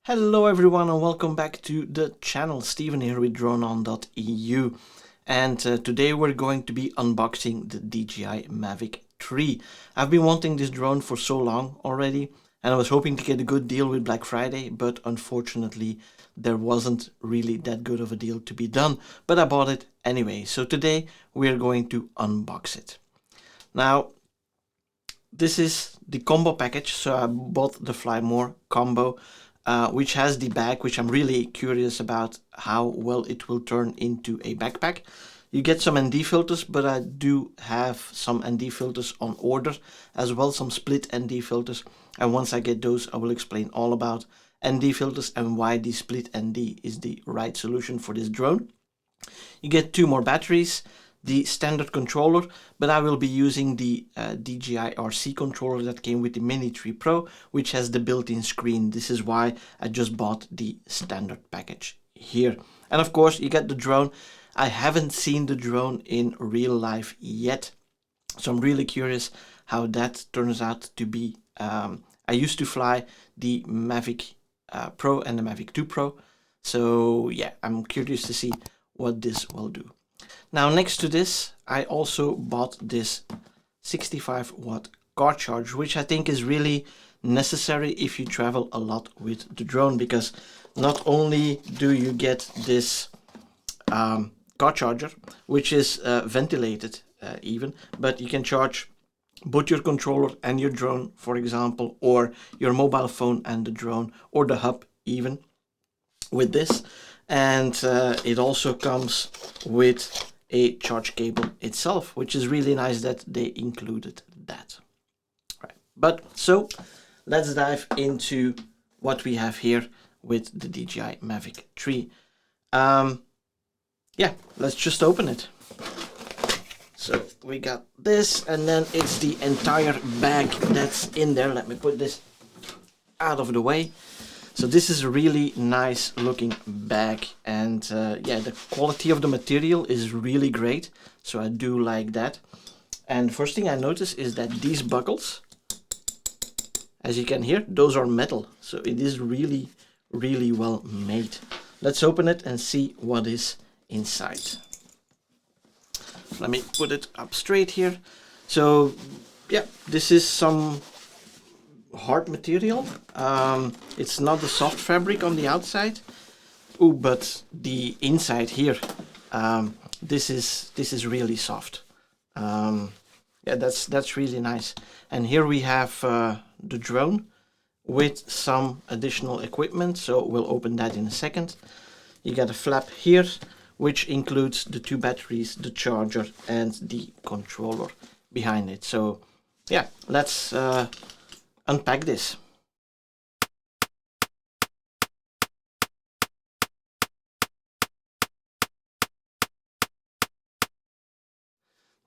Hello everyone and welcome back to the channel. Steven here with droneon.eu, and today we're going to be unboxing the DJI Mavic 3. I've been wanting this drone for so long already, and I was hoping to get a good deal with Black Friday, but unfortunately there wasn't really that good of a deal to be done, but I bought it anyway. So today we're going to unbox it. Now this is the combo package, so I bought the Fly More combo, which has the bag, which I'm really curious about how well it will turn into a backpack. You get some ND filters, but I do have some ND filters on order, as well some split ND filters. And once I get those, I will explain all about ND filters and why the split ND is the right solution for this drone. You get 2 more batteries, the standard controller, but I will be using the DJI RC controller that came with the Mini 3 Pro, which has the built-in screen. This is why I just bought the standard package here. And of course you get the drone. I haven't seen the drone in real life yet, so I'm really curious how that turns out to be. I used to fly the Mavic Pro and the Mavic 2 Pro, so yeah, I'm curious to see what this will do. Now next to this, I also bought this 65 watt car charger, which I think is really necessary if you travel a lot with the drone, because not only do you get this car charger, which is ventilated even, but you can charge both your controller and your drone, for example, or your mobile phone and the drone, or the hub even, with this. And it also comes with a charge cable itself, which is really nice that they included that. Right. But so let's dive into what we have here with the DJI Mavic 3. Yeah, let's just open it. So we got this, and then it's the entire bag that's in there. Let me put this out of the way. So this is a really nice looking bag, and yeah, the quality of the material is really great, so I do like that. And first thing I notice is that these buckles, as you can hear, those are metal, so it is really well made. Let's open it and see what is inside. Let me put it up straight here. So yeah, this is some hard material. It's not a soft fabric on the outside. Oh, but the inside here, this is really soft. Yeah, that's really nice. And here we have the drone with some additional equipment, so we'll open that in a second. You got a flap here, which includes the 2 batteries, the charger, and the controller behind it. So yeah, let's unpack this.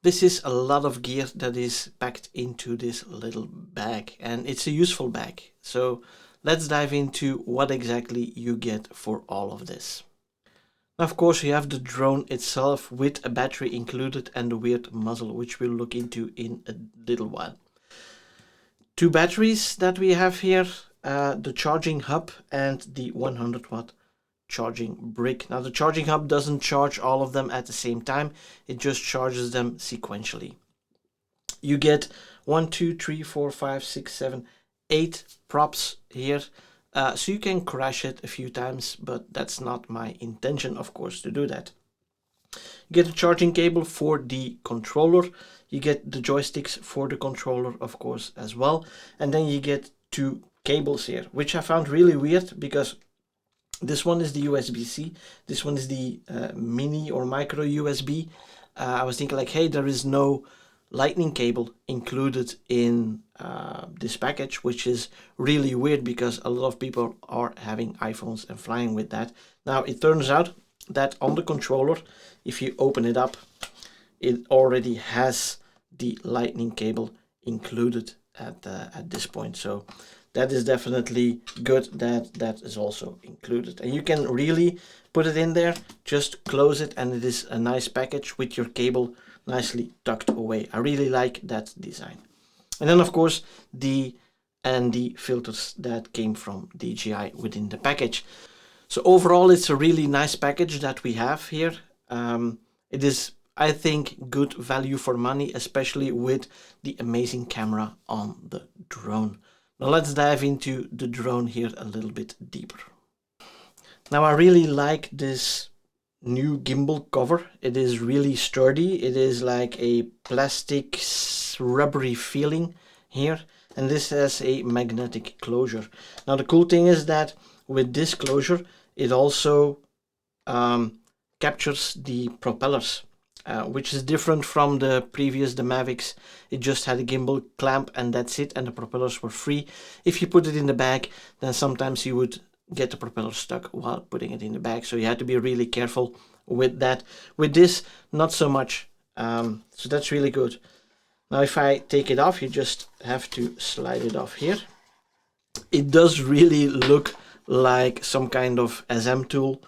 This is a lot of gear that is packed into this little bag, and it's a useful bag. So let's dive into what exactly you get for all of this. Of course, you have the drone itself with a battery included and the weird muzzle, which we'll look into in a little while. 2 batteries that we have here, the charging hub and the 100 watt charging brick. Now the charging hub doesn't charge all of them at the same time, it just charges them sequentially. You get 1, 2, 3, 4, 5, 6, 7, 8 props here. So you can crash it a few times, but that's not my intention, of course, to do that. You get a charging cable for the controller. You get the joysticks for the controller, of course, as well. And then you get 2 cables here, which I found really weird, because this one is the USB-C. This one is the mini or micro USB. I was thinking like, hey, there is no lightning cable included in this package, which is really weird because a lot of people are having iPhones and flying with that. Now it turns out that on the controller, if you open it up, it already has the lightning cable included at this point. So that is definitely good that that is also included, and you can really put it in there, just close it, and it is a nice package with your cable nicely tucked away. I really like that design. And then of course the and the filters that came from DJI within the package. So overall, it's a really nice package that we have here. It is, I think, good value for money, especially with the amazing camera on the drone. Now let's dive into the drone here a little bit deeper. Now I really like this new gimbal cover. It is really sturdy. It is like a plastic rubbery feeling here, and this has a magnetic closure. Now the cool thing is that with this closure it also captures the propellers, which is different from the previous, the Mavics. It just had a gimbal clamp and that's it, and the propellers were free. If you put it in the bag, then sometimes you would get the propeller stuck while putting it in the bag, so you had to be really careful with that. With this, not so much, so that's really good. Now if I take it off, you just have to slide it off here. It does really look like some kind of SM tool,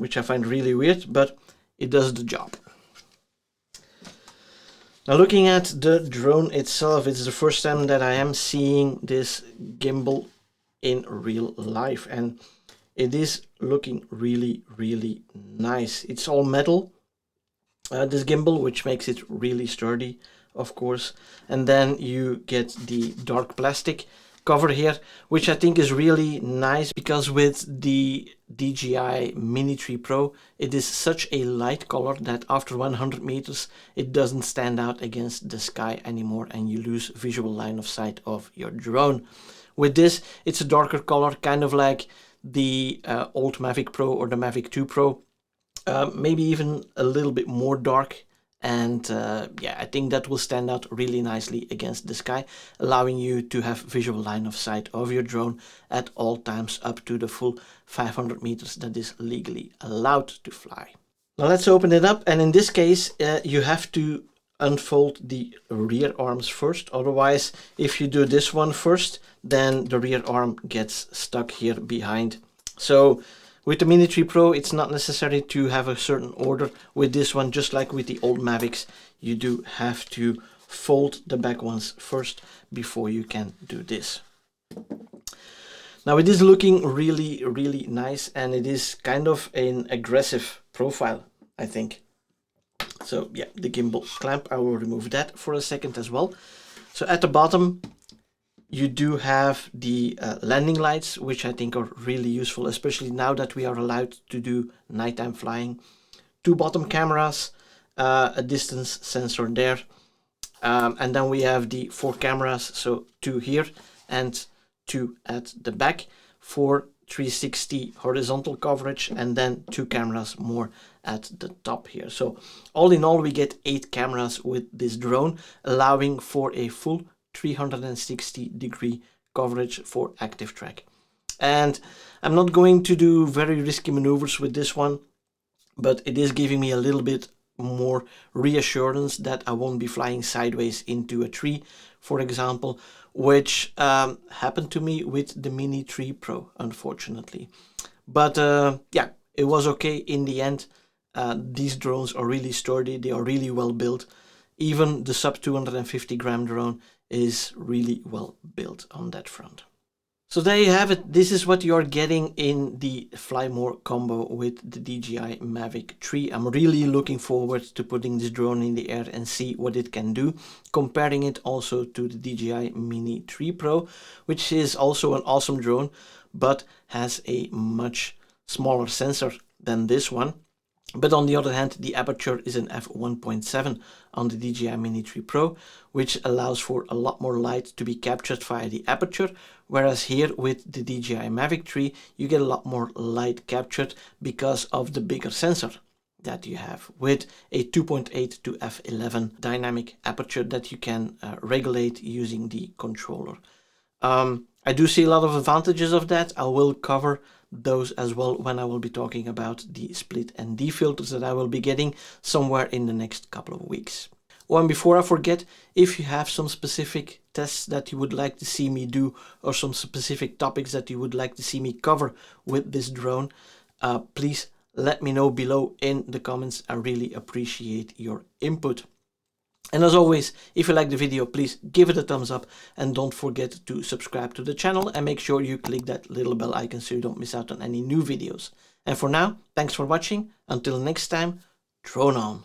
which I find really weird, but it does the job. Now looking at the drone itself, it's the first time that I am seeing this gimbal in real life, and it is looking really nice. It's all metal, this gimbal, which makes it really sturdy, of course. And then you get the dark plastic cover here, which I think is really nice, because with the DJI Mini 3 Pro, it is such a light color that after 100 meters it doesn't stand out against the sky anymore and you lose visual line of sight of your drone. With this, it's a darker color, kind of like the old Mavic Pro or the Mavic 2 Pro, maybe even a little bit more dark. And yeah, I think that will stand out really nicely against the sky, allowing you to have visual line of sight of your drone at all times up to the full 500 meters that is legally allowed to fly. Now let's open it up, and in this case you have to unfold the rear arms first. Otherwise, if you do this one first, then the rear arm gets stuck here behind. So with the Mini 3 Pro, it's not necessary to have a certain order. With this one, just like with the old Mavics, you do have to fold the back ones first before you can do this. Now it is looking really nice, and it is kind of an aggressive profile, I think. So yeah, the gimbal clamp, I will remove that for a second as well. So at the bottom you do have the landing lights, which I think are really useful, especially now that we are allowed to do nighttime flying. Two bottom cameras, a distance sensor there, and then we have the 4 cameras, so 2 here and 2 at the back for 360 horizontal coverage, and then 2 cameras more at the top here. So all in all, we get 8 cameras with this drone, allowing for a full 360-degree coverage for active track. And I'm not going to do very risky maneuvers with this one, but it is giving me a little bit more reassurance that I won't be flying sideways into a tree, for example, which happened to me with the Mini 3 Pro, unfortunately. But yeah, it was okay in the end. These drones are really sturdy, they are really well built. Even the sub 250 gram drone is really well built on that front. So there you have it. This is what you're getting in the Fly More combo with the DJI Mavic 3. I'm really looking forward to putting this drone in the air and see what it can do, comparing it also to the DJI Mini 3 Pro, which is also an awesome drone, but has a much smaller sensor than this one. But on the other hand, the aperture is an f1.7 on the DJI Mini 3 Pro, which allows for a lot more light to be captured via the aperture, whereas here with the DJI Mavic 3 you get a lot more light captured because of the bigger sensor that you have, with a 2.8 to f11 dynamic aperture that you can regulate using the controller. I do see a lot of advantages of that. I will cover those as well when I will be talking about the split and D filters that I will be getting somewhere in the next couple of weeks. Oh, and before I forget, if you have some specific tests that you would like to see me do, or some specific topics that you would like to see me cover with this drone, please let me know below in the comments. I really appreciate your input. And as always, if you like the video, please give it a thumbs up and don't forget to subscribe to the channel and make sure you click that little bell icon so you don't miss out on any new videos. And for now, thanks for watching. Until next time, drone on.